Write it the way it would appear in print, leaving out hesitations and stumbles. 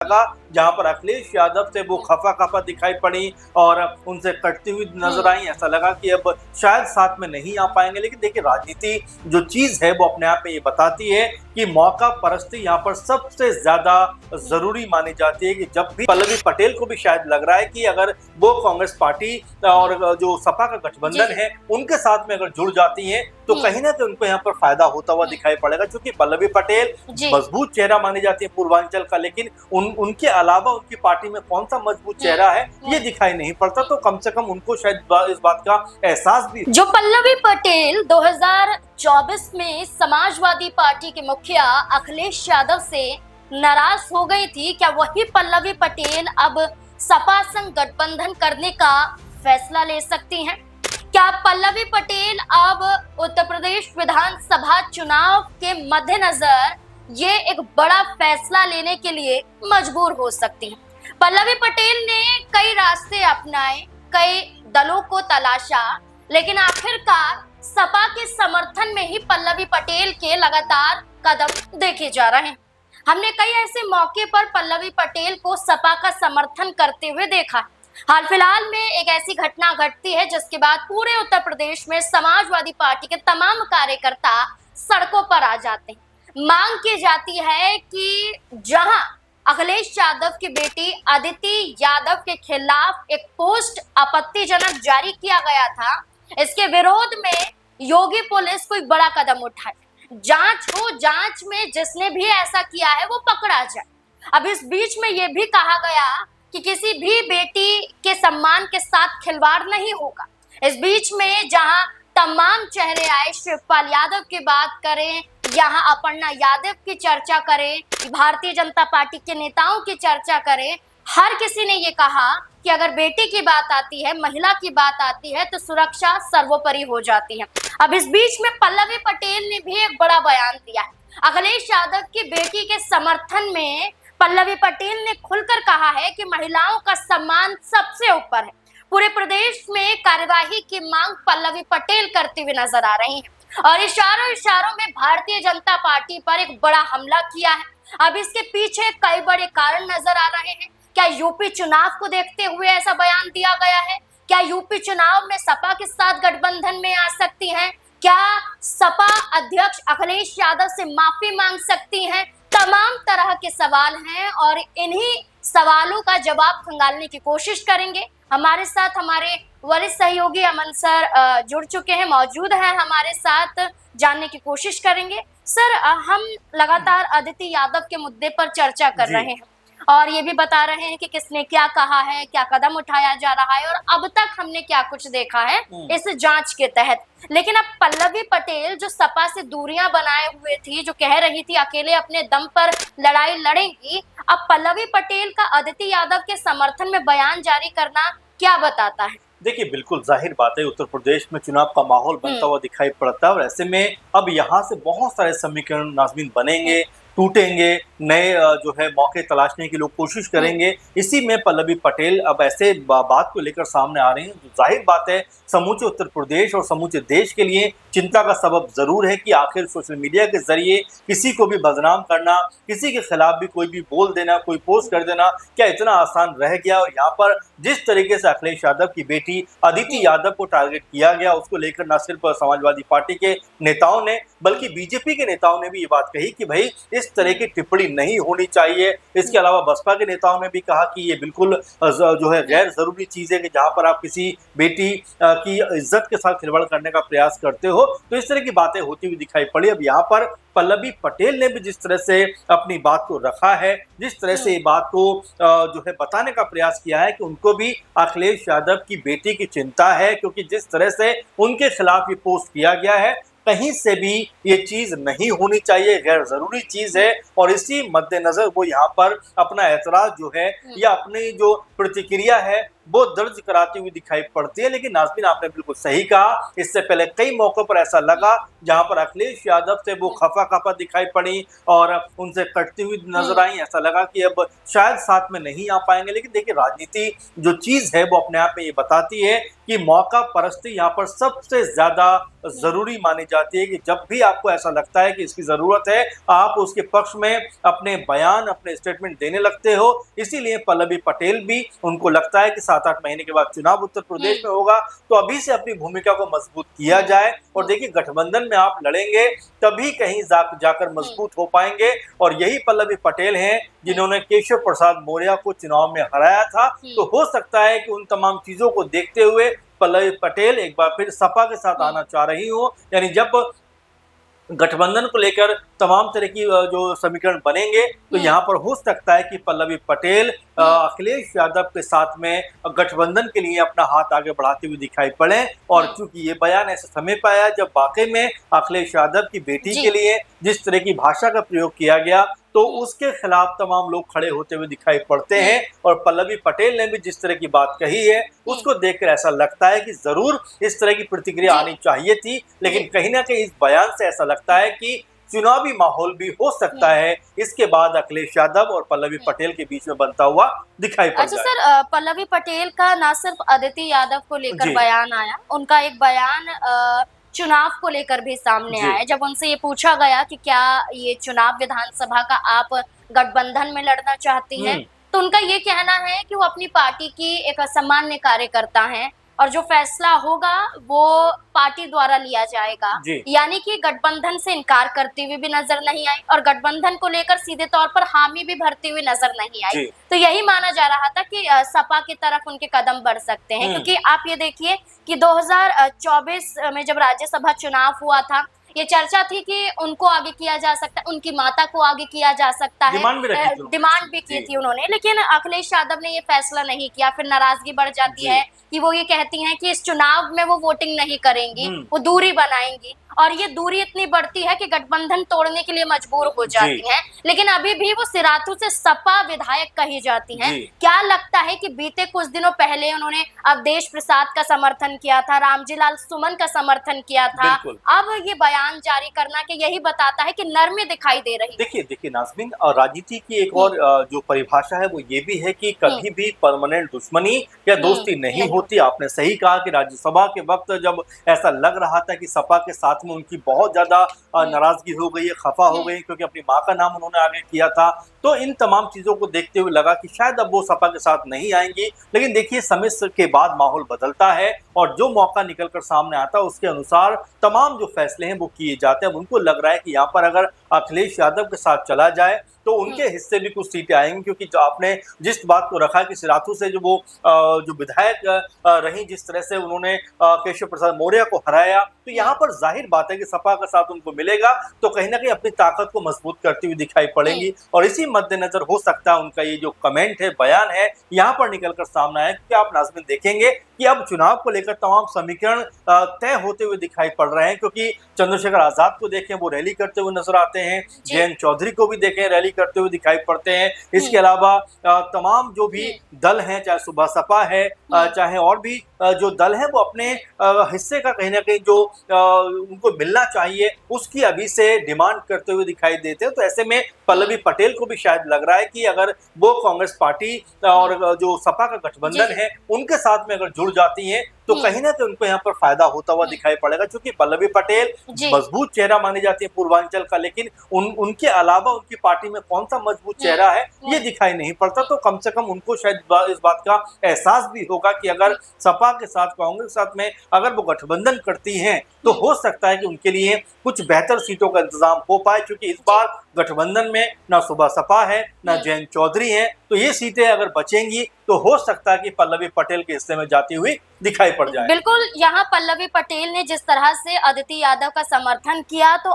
लगा, जहां पर अखिलेश यादव से वो खफा खफा दिखाई पड़ी और उनसे कटती हुई नजर आई। ऐसा लगा कि अब शायद साथ में नहीं आ पाएंगे। लेकिन देखिए, राजनीति जो चीज है वो अपने आप में ये बताती है कि मौका परस्ती यहाँ पर सबसे ज्यादा जरूरी मानी जाती है। कि जब भी पल्लवी पटेल को भी शायद लग रहा है कि अगर वो कांग्रेस पार्टी और जो सपा का गठबंधन है उनके साथ में अगर जुड़ जाती है तो कहीं ना कहीं उनको यहाँ पर फायदा होता हुआ दिखाई पड़ेगा। क्योंकि पल्लवी पटेल मजबूत चेहरा मानी जाती है पूर्वांचल का, लेकिन उनके अलावा उनकी पार्टी में कौन सा मजबूत चेहरा है ये दिखाई नहीं पड़ता। तो कम से कम उनको शायद इस बात का एहसास भी। जो पल्लवी पटेल 2024 में समाजवादी पार्टी के मुखिया अखिलेश यादव से नाराज हो गई थी, क्या वही पल्लवी पटेल अब सपा संग गठबंधन करने का फैसला ले सकती हैं? क्या पल्लवी पटेल अब उत्तर प्रदेश विधानसभा चुनाव के मद्देनजर ये एक बड़ा फैसला लेने के लिए मजबूर हो सकती हैं? पल्लवी पटेल ने कई रास्ते अपनाए, कई दलों को तलाशा, लेकिन आखिरकार सपा के समर्थन में ही पल्लवी पटेल के लगातार कदम देखे जा रहे हैं। हमने कई ऐसे मौके पर पल्लवी पटेल को सपा का समर्थन करते हुए देखा। हाल फिलहाल में एक ऐसी घटना घटती है जिसके बाद पूरे उत्तर प्रदेश में समाजवादी पार्टी के तमाम कार्यकर्ता सड़कों पर आ जाते हैं। मांग की जाती है कि जहां अखिलेश यादव की बेटी अदिति यादव के खिलाफ एक पोस्ट आपत्तिजनक जारी किया गया था, इसके विरोध में योगी पुलिस कोई बड़ा कदम उठाए, जांच हो, जांच में जिसने भी ऐसा किया है वो पकड़ा जाए। अब इस बीच में ये भी कहा गया कि किसी भी बेटी के सम्मान के साथ खिलवाड़ नहीं होगा। इस बीच में जहां तमाम चेहरे आए, शिवपाल यादव की बात करें, यहाँ अपर्णा यादव की चर्चा करें, भारतीय जनता पार्टी के नेताओं की चर्चा करें, हर किसी ने ये कहा कि अगर बेटी की बात आती है, महिला की बात आती है तो सुरक्षा सर्वोपरि हो जाती है। अब इस बीच में पल्लवी पटेल ने भी एक बड़ा बयान दिया है। अखिलेश यादव की बेटी के समर्थन में पल्लवी पटेल ने खुलकर कहा है कि महिलाओं का सम्मान सबसे ऊपर है। पूरे प्रदेश में कार्यवाही की मांग पल्लवी पटेल करती हुई नजर आ रही है और इशारों में भारतीय जनता पार्टी पर एक बड़ा हमला किया है। अब इसके पीछे कई बड़े कारण नजर आ रहे हैं। क्या यूपी चुनाव को देखते हुए ऐसा बयान दिया गया है? क्या यूपी चुनाव में सपा के साथ गठबंधन में आ सकती हैं? क्या सपा अध्यक्ष अखिलेश यादव से माफी मांग सकती हैं? तमाम तरह के सवाल हैं और इन्हीं सवालों का जवाब खंगालने की कोशिश करेंगे। हमारे साथ हमारे वरिष्ठ सहयोगी अमन सर जुड़ चुके हैं, मौजूद हैं हमारे साथ, जानने की कोशिश करेंगे। सर, हम लगातार अदिति यादव के मुद्दे पर चर्चा कर रहे हैं और ये भी बता रहे हैं कि किसने क्या कहा है, क्या कदम उठाया जा रहा है और अब तक हमने क्या कुछ देखा है इस जांच के तहत। लेकिन अब पल्लवी पटेल जो सपा से दूरियां बनाए हुए थी, जो कह रही थी अकेले अपने दम पर लड़ाई लड़ेंगी, अब पल्लवी पटेल का अदिति यादव के समर्थन में बयान जारी करना क्या बताता है? देखिए, बिल्कुल जाहिर बात है, उत्तर प्रदेश में चुनाव का माहौल बनता हुआ दिखाई पड़ता है और ऐसे में अब यहाँ से बहुत सारे समीकरण नाज़मीन बनेंगे, टूटेंगे, नए जो है मौके तलाशने की लोग कोशिश करेंगे। इसी में पल्लवी पटेल अब ऐसे बात को लेकर सामने आ रही हैं। तो जाहिर बात है, समूचे उत्तर प्रदेश और समूचे देश के लिए चिंता का सबब जरूर है कि आखिर सोशल मीडिया के जरिए किसी को भी बदनाम करना, किसी के खिलाफ भी कोई भी बोल देना, कोई पोस्ट कर देना, क्या इतना आसान रह गया? और यहाँ पर जिस तरीके से अखिलेश यादव की बेटी अदिति यादव को टारगेट किया गया, उसको लेकर न सिर्फ समाजवादी पार्टी के नेताओं ने बल्कि बीजेपी के नेताओं ने भी ये बात कही कि भाई इस तरह की टिप्पणी नहीं होनी चाहिए। इसके अलावा बसपा के नेताओं ने भी कहा कि ये बिल्कुल जो है गैर जरूरी चीज है कि जहां पर आप किसी बेटी की इज्जत के साथ खिलवाड़ करने का प्रयास करते हो। तो इस तरह की बातें होती हुई दिखाई पड़ी। अब यहाँ पर पल्लवी पटेल ने भी जिस तरह से अपनी बात को रखा है, जिस तरह से ये बात को जो है बताने का प्रयास किया है कि उनको भी अखिलेश यादव की बेटी की चिंता है, क्योंकि जिस तरह से उनके खिलाफ ये पोस्ट किया गया है, कहीं से भी ये चीज नहीं होनी चाहिए, गैर जरूरी चीज है। और इसी मद्देनजर वो यहाँ पर अपना ऐतराज जो है या अपनी जो प्रतिक्रिया है वो दर्ज कराती हुई दिखाई पड़ती है। लेकिन नाज़मीन, आपने बिल्कुल सही कहा, इससे पहले कई मौकों पर ऐसा लगा जहां पर अखिलेश यादव से वो खफा दिखाई पड़ी और उनसे कटती हुई नजर आई। ऐसा लगा कि अब शायद साथ में नहीं आ पाएंगे। लेकिन देखिए, राजनीति जो चीज है वो अपने आप में ये बताती है कि मौका परस्ती यहाँ पर सबसे ज्यादा जरूरी मानी जाती है कि जब भी आपको ऐसा लगता है कि इसकी जरूरत है, आप उसके पक्ष में अपने बयान, अपने स्टेटमेंट देने लगते हो। इसीलिए पल्लवी पटेल भी, उनको लगता है कि 7-8 महीने के बाद चुनाव उत्तर प्रदेश में होगा, तो अभी से अपनी भूमिका को मजबूत किया जाए। और देखिए, गठबंधन में आप लड़ेंगे तभी कहीं जाकर मजबूत हो पाएंगे। और यही पल्लवी पटेल हैं जिन्होंने केशव प्रसाद मौर्य को चुनाव में हराया था। तो हो सकता है कि उन तमाम चीजों को देखते हुए पल्लवी पटेल एक बार फिर सपा के साथ आना चाह रही हो। यानी जब गठबंधन को लेकर तमाम तरह की जो समीकरण बनेंगे, तो यहाँ पर हो सकता है कि पल्लवी पटेल अखिलेश यादव के साथ में गठबंधन के लिए अपना हाथ आगे बढ़ाते हुए दिखाई पड़े। और क्योंकि ये बयान ऐसे समय पे आया जब वाकई में अखिलेश यादव की बेटी के लिए जिस तरह की भाषा का प्रयोग किया गया, तो उसके खिलाफ तमाम लोग खड़े होते हुए दिखाई पड़ते हैं। और पल्लवी पटेल ने भी जिस तरह की बात कही है, उसको देखकर ऐसा लगता है कि जरूर इस तरह की प्रतिक्रिया आनी चाहिए थी। लेकिन कहीं ना कहीं इस बयान से ऐसा लगता है कि चुनावी माहौल भी हो सकता है इसके बाद अखिलेश यादव और पल्लवी पटेल के बीच में बनता हुआ दिखाई पड़ जाए। अच्छा सर, पल्लवी पटेल का ना सिर्फ अदिति यादव को लेकर बयान आया, उनका एक बयान चुनाव को लेकर भी सामने आया। जब उनसे ये पूछा गया कि क्या ये चुनाव विधानसभा का आप गठबंधन में लड़ना चाहती हैं, तो उनका ये कहना है कि वो अपनी पार्टी की एक असामान्य कार्यकर्ता हैं और जो फैसला होगा वो पार्टी द्वारा लिया जाएगा। यानी कि गठबंधन से इनकार करती हुई भी नजर नहीं आई और गठबंधन को लेकर सीधे तौर पर हामी भी भरती हुई नजर नहीं आई। तो यही माना जा रहा था कि सपा की तरफ उनके कदम बढ़ सकते हैं, क्योंकि आप ये देखिए कि 2024 में जब राज्यसभा चुनाव हुआ था, ये चर्चा थी कि उनको आगे किया जा सकता है, उनकी माता को आगे किया जा सकता है, डिमांड भी की थी उन्होंने। लेकिन अखिलेश यादव ने ये फैसला नहीं किया। फिर नाराजगी बढ़ जाती है कि वो ये कहती हैं कि इस चुनाव में वो वोटिंग नहीं करेंगी, वो दूरी बनाएंगी। और ये दूरी इतनी बढ़ती है कि गठबंधन तोड़ने के लिए मजबूर हो जाती हैं। लेकिन अभी भी वो सिराथू से सपा विधायक कही जाती हैं। क्या लगता है कि बीते कुछ दिनों पहले उन्होंने अवधेश प्रसाद का समर्थन किया था, रामजी लाल सुमन का समर्थन किया था, अब ये बयान जारी करना कि यही बताता है कि नरमी दिखाई दे रही है। देखिए नाज़मीन, राजनीति की एक और जो परिभाषा है वो ये भी है कि कभी भी परमानेंट दुश्मनी या दोस्ती नहीं होती। आपने सही कहा कि राज्यसभा के वक्त जब ऐसा लग रहा था कि सपा के साथ में उनकी बहुत ज्यादा नाराजगी हो गई है, खफा हो गई, क्योंकि अपनी मां का नाम उन्होंने आगे किया था, तो इन तमाम चीजों को देखते हुए लगा कि शायद अब वो सपा के साथ नहीं आएंगी। लेकिन देखिए, समय के बाद माहौल बदलता है और जो मौका निकलकर सामने आता है उसके अनुसार तमाम जो फैसले हैं वो किए जाते हैं। उनको लग रहा है कि यहाँ पर अगर अखिलेश यादव के साथ चला जाए तो उनके हिस्से भी कुछ सीटें आएंगी, क्योंकि जो आपने जिस बात को रखा कि सिराथू से जो वो जो विधायक रही, जिस तरह से उन्होंने केशव प्रसाद मौर्य को हराया, तो यहाँ पर जाहिर बात है कि सपा का साथ उनको मिलेगा तो कहीं ना कहीं अपनी ताकत को मजबूत करती हुई दिखाई पड़ेंगी। और इसी मद्देनजर हो सकता है उनका ये जो कमेंट है, बयान है, यहाँ पर निकलकर सामने आया। क्योंकि आप नाज़मीन देखेंगे कि अब चुनाव को लेकर तमाम समीकरण तय होते हुए दिखाई पड़ रहे हैं। क्योंकि चंद्रशेखर आजाद को देखें, वो रैली करते हुए नजर आते हैं, जयंत चौधरी को भी देखें रैली करते हुए दिखाई पड़ते हैं। इसके अलावा तमाम जो भी दल हैं, चाहे सुबह सपा है, चाहे और भी जो दल हैं, वो अपने हिस्से का कहीं ना कहीं जो उनको मिलना चाहिए उसकी अभी से डिमांड करते हुए दिखाई देते हैं। तो ऐसे में पल्लवी पटेल को भी शायद लग रहा है कि अगर वो कांग्रेस पार्टी और जो सपा का गठबंधन है उनके साथ में अगर जुड़ जाती हैं तो कहीं ना कहीं उनको यहाँ पर फायदा होता हुआ दिखाई पड़ेगा। क्योंकि पल्लवी पटेल मजबूत चेहरा मानी जाती है पूर्वांचल का, लेकिन उनके अलावा उनकी पार्टी में कौन सा मजबूत चेहरा है ये दिखाई नहीं पड़ता। तो कम से कम उनको शायद इस बात का एहसास भी होगा कि अगर सपा के साथ, कांग्रेस के साथ में अगर वो गठबंधन करती हैं तो हो सकता है कि उनके लिए कुछ बेहतर सीटों का इंतजाम हो पाए। क्योंकि इस बार गठबंधन में ना सुबह सपा है ना जयंत चौधरी है, तो ये सीटें अगर बचेंगी तो हो सकता है कि पल्लवी पटेल के हिस्से में जाती हुई दिखाई पड़ जाए। बिल्कुल, यहाँ पल्लवी पटेल ने जिस तरह से अदिति यादव का समर्थन किया, तो